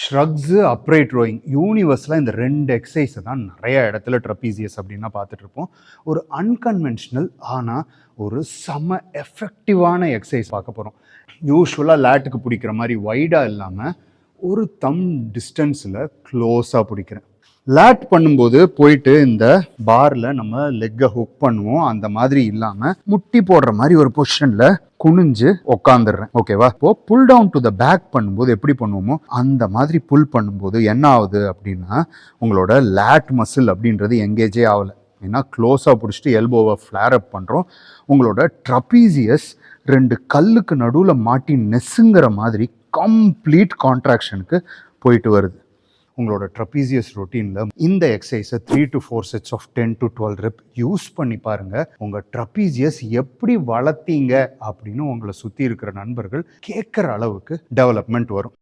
ஷ்ரக்ஸு, upright rowing யூனிவர்ஸில் இந்த 2 எக்ஸசைஸை தான் நிறைய இடத்துல ட்ரப்பீசியஸ் அப்படின்னா பார்த்துட்டு இருப்போம். ஒரு அன்கன்வென்ஷனல் ஆனால் ஒரு செம எஃபெக்டிவான எக்ஸசைஸ் பார்க்க போகிறோம். யூஸ்வலாக லேட்டுக்கு பிடிக்கிற மாதிரி வைடாக இல்லாமல் ஒரு தம் டிஸ்டன்ஸில் க்ளோஸாக பிடிக்கிறேன். லேட் பண்ணும்போது போயிட்டு இந்த பார்ல நம்ம லெக்கை ஹுக் பண்ணுவோம். அந்த மாதிரி இல்லாமல் முட்டி போடுற மாதிரி ஒரு பொசிஷனில் குனிஞ்சு உட்காந்துடுறேன். ஓகேவா? இப்போ pull down to the back பண்ணும்போது எப்படி பண்ணுவோமோ அந்த மாதிரி புல் பண்ணும்போது என்ன ஆகுது அப்படின்னா உங்களோட லேட் மசில் அப்படின்றது எங்கேஜே ஆகலை. ஏன்னா க்ளோஸாக பிடிச்சிட்டு எல்போவை ஃப்ளேர் அப் பண்ணுறோம். உங்களோட ட்ரப்பீசியஸ் 2 கல்லுக்கு நடுவில் மாட்டி நெசுங்கிற மாதிரி கம்ப்ளீட் கான்ட்ராக்ஷனுக்கு போயிட்டு வருது. உங்களோட ட்ரப்பீசியஸ் ரொட்டீனில் இந்த எக்ஸசைஸை 3 to 4 sets of 10 to 12 rep use பண்ணி பாருங்கள். உங்கள் ட்ரப்பீசியஸ் எப்படி வளர்த்தீங்க அப்படின்னு உங்களை சுற்றி இருக்கிற நண்பர்கள் கேட்குற அளவுக்கு டெவலப்மெண்ட் வரும்.